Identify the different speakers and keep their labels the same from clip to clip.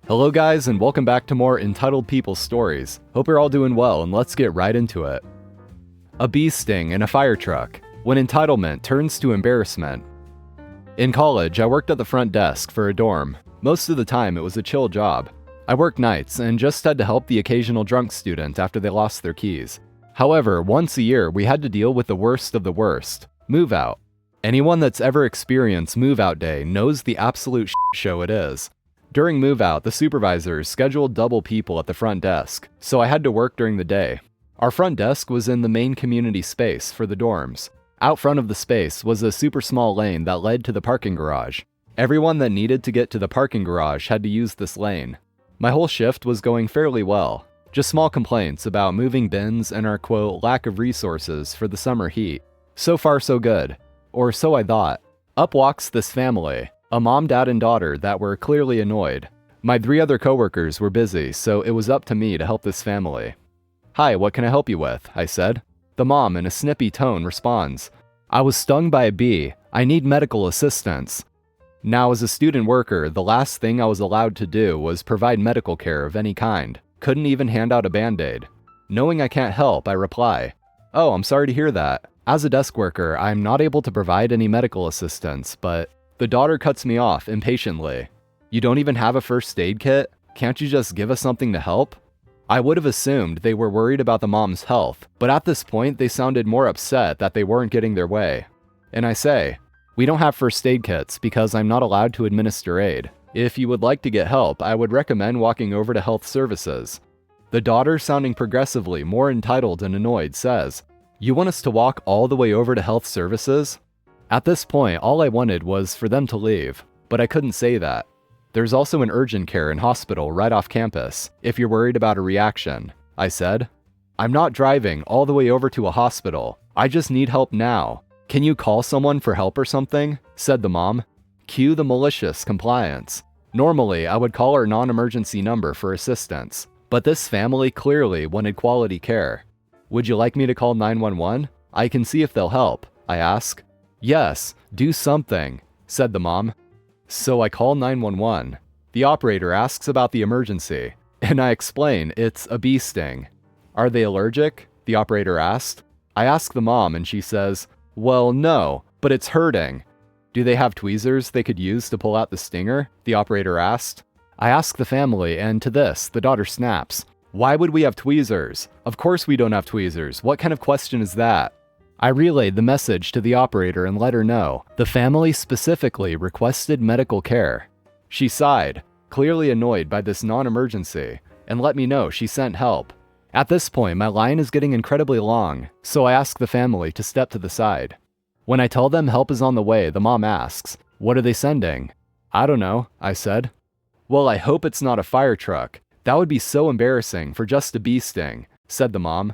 Speaker 1: Hello guys, and welcome back to more Entitled People stories. Hope you're all doing well, and let's get right into it. A bee sting in a fire truck, when entitlement turns to embarrassment. In college, I worked at the front desk for a dorm. Most of the time, it was a chill job. I worked nights and just had to help the occasional drunk student after they lost their keys. However, once a year, we had to deal with the worst of the worst, move out. Anyone that's ever experienced move out day knows the absolute show it is. During move-out, the supervisors scheduled double people at the front desk, so I had to work during the day. Our front desk was in the main community space for the dorms. Out front of the space was a super small lane that led to the parking garage. Everyone that needed to get to the parking garage had to use this lane. My whole shift was going fairly well. Just small complaints about moving bins and our, quote, lack of resources for the summer heat. So far so good. Or so I thought. Up walks this family. A mom, dad, and daughter that were clearly annoyed. My 3 other coworkers were busy, so it was up to me to help this family. "Hi, what can I help you with?" I said. The mom, in a snippy tone, responds, "I was stung by a bee. I need medical assistance." Now, as a student worker, the last thing I was allowed to do was provide medical care of any kind. Couldn't even hand out a band-aid. Knowing I can't help, I reply, "Oh, I'm sorry to hear that. As a desk worker, I'm not able to provide any medical assistance, but..." The daughter cuts me off impatiently. "You don't even have a first aid kit? Can't you just give us something to help?" I would have assumed they were worried about the mom's health, but at this point they sounded more upset that they weren't getting their way. And I say, "We don't have first aid kits because I'm not allowed to administer aid. If you would like to get help, I would recommend walking over to health services." The daughter, sounding progressively more entitled and annoyed, says, "You want us to walk all the way over to health services?" At this point, all I wanted was for them to leave, but I couldn't say that. "There's also an urgent care and hospital right off campus, if you're worried about a reaction," I said. "I'm not driving all the way over to a hospital. I just need help now. Can you call someone for help or something?" said the mom. Cue the malicious compliance. Normally, I would call our non-emergency number for assistance, but this family clearly wanted quality care. "Would you like me to call 911? I can see if they'll help," I ask. "Yes, do something," said the mom. So I call 911. The operator asks about the emergency, and I explain it's a bee sting. "Are they allergic?" the operator asked. I ask the mom and she says, "Well, no, but it's hurting." "Do they have tweezers they could use to pull out the stinger?" the operator asked. I ask the family, and to this, the daughter snaps. "Why would we have tweezers? Of course we don't have tweezers. What kind of question is that?" I relayed the message to the operator and let her know the family specifically requested medical care. She sighed, clearly annoyed by this non-emergency, and let me know she sent help. At this point, my line is getting incredibly long, so I ask the family to step to the side. When I tell them help is on the way, the mom asks, "What are they sending?" "I don't know," I said. "Well, I hope it's not a fire truck. That would be so embarrassing for just a bee sting," said the mom.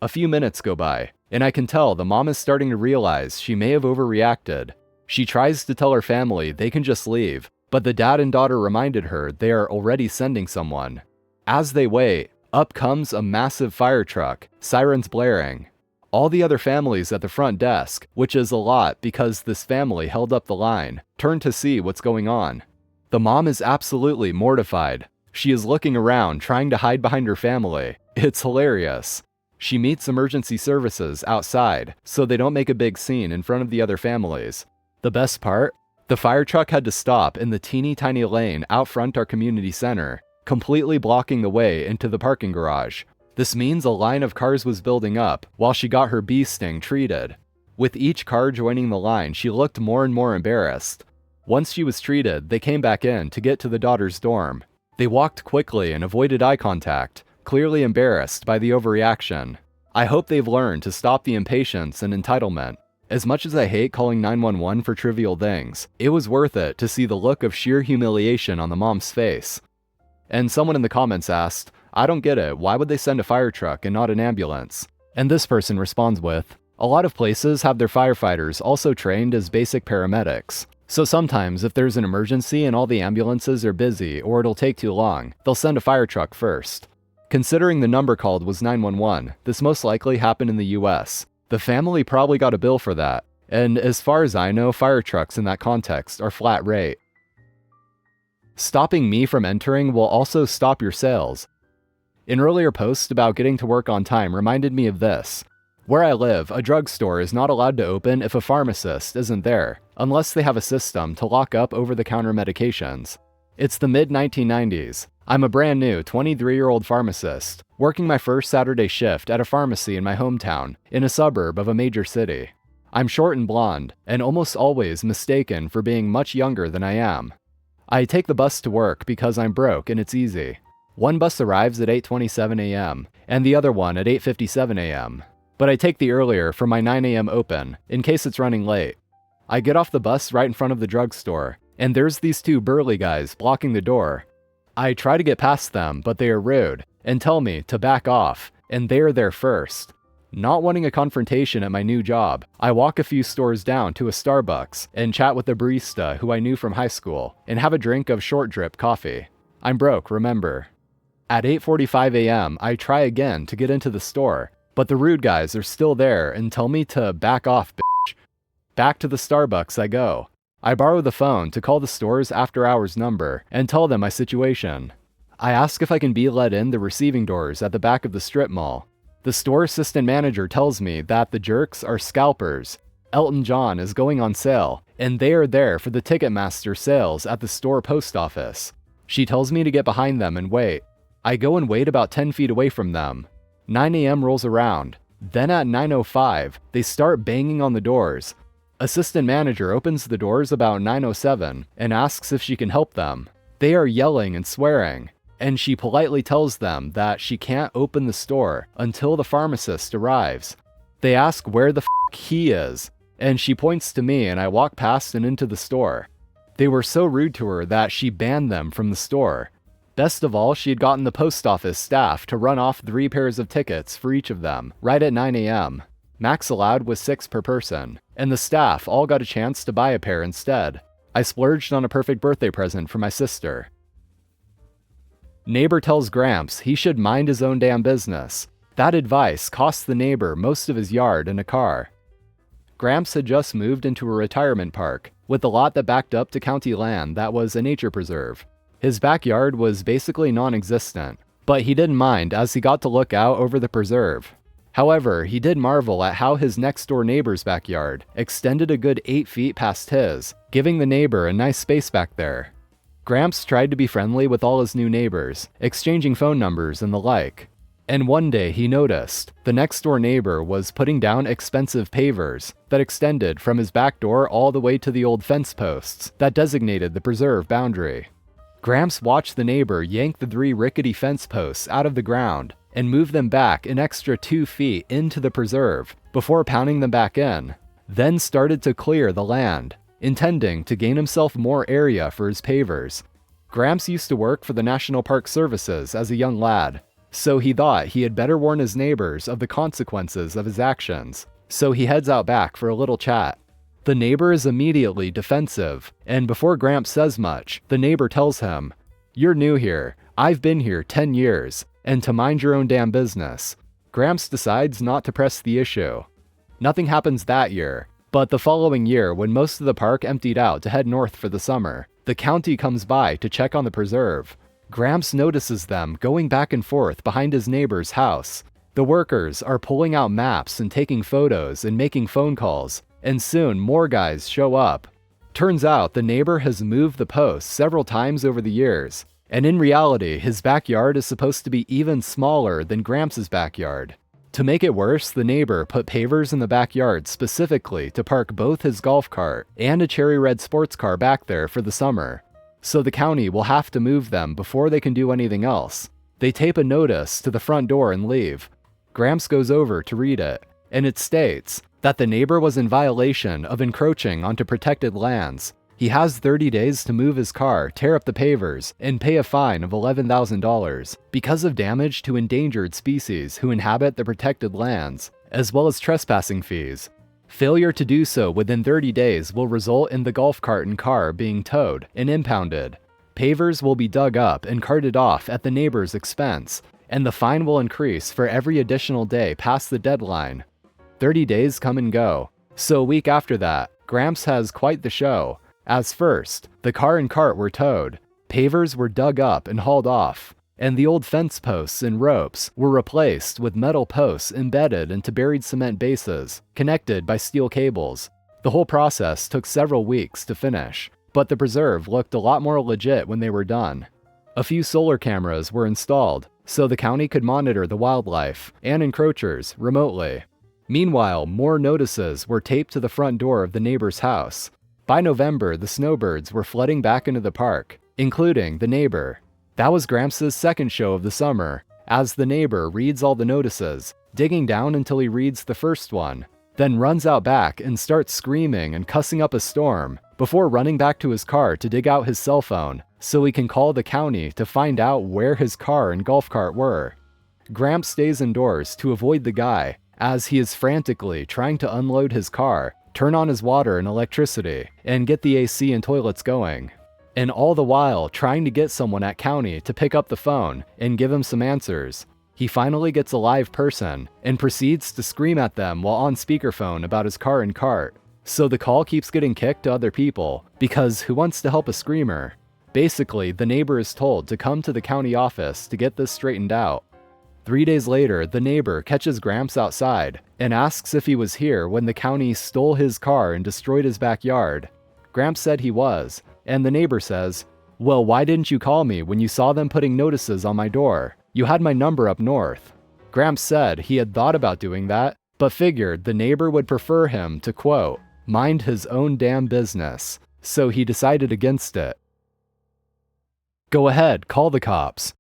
Speaker 1: A few minutes go by, and I can tell the mom is starting to realize she may have overreacted. She tries to tell her family they can just leave, but the dad and daughter reminded her they are already sending someone. As they wait, up comes a massive fire truck, sirens blaring. All the other families at the front desk, which is a lot because this family held up the line, turn to see what's going on. The mom is absolutely mortified. She is looking around, trying to hide behind her family. It's hilarious. She meets emergency services outside, so they don't make a big scene in front of the other families. The best part? The fire truck had to stop in the teeny tiny lane out front our community center, completely blocking the way into the parking garage. This means a line of cars was building up while she got her bee sting treated. With each car joining the line, she looked more and more embarrassed. Once she was treated, they came back in to get to the daughter's dorm. They walked quickly and avoided eye contact, clearly embarrassed by the overreaction. I hope they've learned to stop the impatience and entitlement. As much as I hate calling 911 for trivial things, it was worth it to see the look of sheer humiliation on the mom's face. And someone in the comments asked, "I don't get it, why would they send a fire truck and not an ambulance?" And this person responds with, "A lot of places have their firefighters also trained as basic paramedics. So sometimes if there's an emergency and all the ambulances are busy or it'll take too long, they'll send a fire truck first." Considering the number called was 911, this most likely happened in the US. The family probably got a bill for that, and as far as I know, fire trucks in that context are flat rate. Stopping me from entering will also stop your sales. An earlier post about getting to work on time reminded me of this. Where I live, a drugstore is not allowed to open if a pharmacist isn't there, unless they have a system to lock up over-the-counter medications. It's the mid-1990s. I'm a brand new 23-year-old pharmacist, working my first Saturday shift at a pharmacy in my hometown, in a suburb of a major city. I'm short and blonde, and almost always mistaken for being much younger than I am. I take the bus to work because I'm broke and it's easy. One bus arrives at 8:27 a.m., and the other one at 8:57 a.m. But I take the earlier for my 9 a.m. open, in case it's running late. I get off the bus right in front of the drugstore, and there's these two burly guys blocking the door. I try to get past them, but they are rude, and tell me to back off, and they're there first. Not wanting a confrontation at my new job, I walk a few stores down to a Starbucks and chat with the barista who I knew from high school, and have a drink of short drip coffee. I'm broke, remember. At 8:45 a.m., I try again to get into the store, but the rude guys are still there and tell me to back off, bitch. Back to the Starbucks I go. I borrow the phone to call the store's after-hours number and tell them my situation. I ask if I can be let in the receiving doors at the back of the strip mall. The store assistant manager tells me that the jerks are scalpers. Elton John is going on sale, and they are there for the Ticketmaster sales at the store post office. She tells me to get behind them and wait. I go and wait about 10 feet away from them. 9 a.m. rolls around. Then at 9:05, they start banging on the doors. Assistant manager opens the doors about 9:07 and asks if she can help them. They are yelling and swearing, and she politely tells them that she can't open the store until the pharmacist arrives. They ask where the f*** he is, and she points to me and I walk past and into the store. They were so rude to her that she banned them from the store. Best of all, she had gotten the post office staff to run off 3 pairs of tickets for each of them, right at 9 a.m. Max allowed was 6 per person, and the staff all got a chance to buy a pair instead. I splurged on a perfect birthday present for my sister. Neighbor tells Gramps he should mind his own damn business. That advice cost the neighbor most of his yard and a car. Gramps had just moved into a retirement park, with a lot that backed up to county land that was a nature preserve. His backyard was basically non-existent, but he didn't mind as he got to look out over the preserve. However, he did marvel at how his next-door neighbor's backyard extended a good 8 feet past his, giving the neighbor a nice space back there. Gramps tried to be friendly with all his new neighbors, exchanging phone numbers and the like. And one day he noticed the next-door neighbor was putting down expensive pavers that extended from his back door all the way to the old fence posts that designated the preserve boundary. Gramps watched the neighbor yank the 3 rickety fence posts out of the ground and move them back an extra 2 feet into the preserve before pounding them back in, then started to clear the land, intending to gain himself more area for his pavers. Gramps used to work for the National Park Services as a young lad, so he thought he had better warn his neighbors of the consequences of his actions, so he heads out back for a little chat. The neighbor is immediately defensive, and before Gramps says much, the neighbor tells him, "You're new here, I've been here 10 years, and to mind your own damn business." Gramps decides not to press the issue. Nothing happens that year, but the following year when most of the park emptied out to head north for the summer, the county comes by to check on the preserve. Gramps notices them going back and forth behind his neighbor's house. The workers are pulling out maps and taking photos and making phone calls, and soon more guys show up. Turns out the neighbor has moved the posts several times over the years, and in reality his backyard is supposed to be even smaller than Gramps' backyard. To make it worse, the neighbor put pavers in the backyard specifically to park both his golf cart and a cherry red sports car back there for the summer. So the county will have to move them before they can do anything else. They tape a notice to the front door and leave. Gramps goes over to read it, and it states that the neighbor was in violation of encroaching onto protected lands. He has 30 days to move his car, tear up the pavers, and pay a fine of $11,000 because of damage to endangered species who inhabit the protected lands, as well as trespassing fees. Failure to do so within 30 days will result in the golf cart and car being towed and impounded. Pavers will be dug up and carted off at the neighbor's expense, and the fine will increase for every additional day past the deadline. 30 days come and go, so a week after that, Gramps has quite the show. As first, the car and cart were towed. Pavers were dug up and hauled off, and the old fence posts and ropes were replaced with metal posts embedded into buried cement bases, connected by steel cables. The whole process took several weeks to finish, but the preserve looked a lot more legit when they were done. A few solar cameras were installed, so the county could monitor the wildlife and encroachers remotely. Meanwhile, more notices were taped to the front door of the neighbor's house. By November, the snowbirds were flooding back into the park, including the neighbor. That was Gramps' second show of the summer, as the neighbor reads all the notices, digging down until he reads the first one, then runs out back and starts screaming and cussing up a storm, before running back to his car to dig out his cell phone so he can call the county to find out where his car and golf cart were. Gramps stays indoors to avoid the guy, as he is frantically trying to unload his car, turn on his water and electricity, and get the AC and toilets going. And all the while trying to get someone at county to pick up the phone and give him some answers. He finally gets a live person and proceeds to scream at them while on speakerphone about his car and cart. So the call keeps getting kicked to other people, because who wants to help a screamer? Basically, the neighbor is told to come to the county office to get this straightened out. 3 days later, the neighbor catches Gramps outside and asks if he was here when the county stole his car and destroyed his backyard. Gramps said he was, and the neighbor says, "Well, why didn't you call me when you saw them putting notices on my door? You had my number up north." Gramps said he had thought about doing that, but figured the neighbor would prefer him to, quote, "mind his own damn business," so he decided against it. Go ahead, call the cops.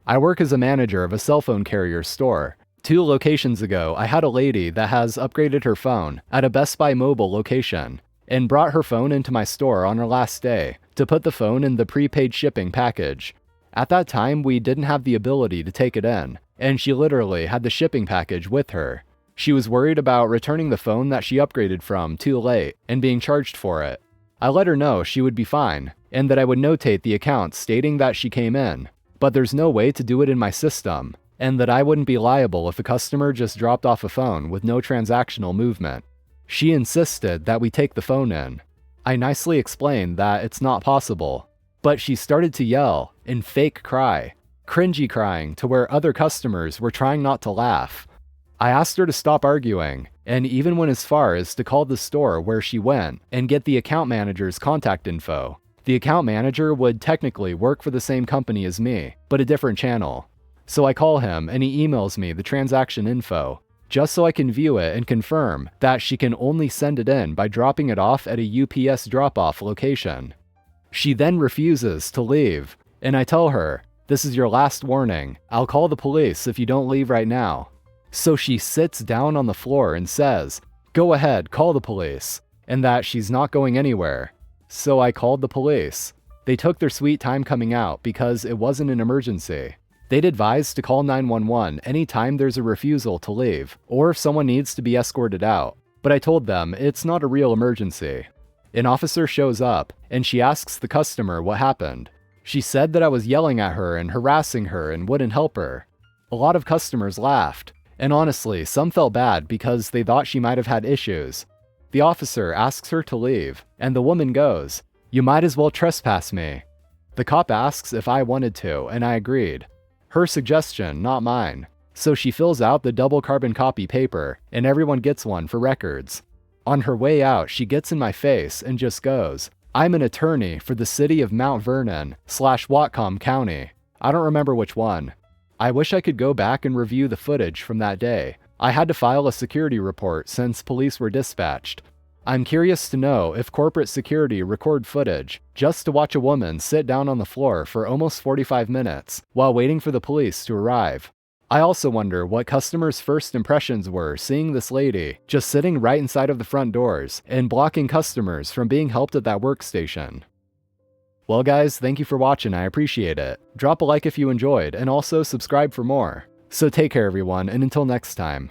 Speaker 1: I work as a manager of a cell phone carrier store. 2 locations ago, I had a lady that has upgraded her phone at a Best Buy mobile location and brought her phone into my store on her last day to put the phone in the prepaid shipping package. At that time, we didn't have the ability to take it in, and she literally had the shipping package with her. She was worried about returning the phone that she upgraded from too late and being charged for it. I let her know she would be fine, and that I would notate the account stating that she came in, but there's no way to do it in my system, and that I wouldn't be liable if a customer just dropped off a phone with no transactional movement. She insisted that we take the phone in. I nicely explained that it's not possible, but she started to yell and fake cry, cringy crying to where other customers were trying not to laugh. I asked her to stop arguing, and even went as far as to call the store where she went and get the account manager's contact info. The account manager would technically work for the same company as me, but a different channel. So I call him and he emails me the transaction info, just so I can view it and confirm that she can only send it in by dropping it off at a UPS drop-off location. She then refuses to leave, and I tell her, "This is your last warning. I'll call the police if you don't leave right now." So she sits down on the floor and says, "Go ahead, call the police," and that she's not going anywhere. So I called the police. They took their sweet time coming out because it wasn't an emergency. They'd advise to call 911 anytime there's a refusal to leave, or if someone needs to be escorted out. But I told them it's not a real emergency. An officer shows up, and she asks the customer what happened. She said that I was yelling at her and harassing her and wouldn't help her. A lot of customers laughed, and honestly, some felt bad because they thought she might have had issues. The officer asks her to leave, and the woman goes, "You might as well trespass me." The cop asks if I wanted to, and I agreed. Her suggestion, not mine. So she fills out the double carbon copy paper, and everyone gets one for records. On her way out, she gets in my face and just goes, "I'm an attorney for the city of Mount Vernon/Whatcom County." I don't remember which one. I wish I could go back and review the footage from that day. I had to file a security report since police were dispatched. I'm curious to know if corporate security record footage just to watch a woman sit down on the floor for almost 45 minutes while waiting for the police to arrive. I also wonder what customers' first impressions were seeing this lady just sitting right inside of the front doors and blocking customers from being helped at that workstation. Well guys, thank you for watching, I appreciate it. Drop a like if you enjoyed, and also subscribe for more. So take care everyone, and until next time.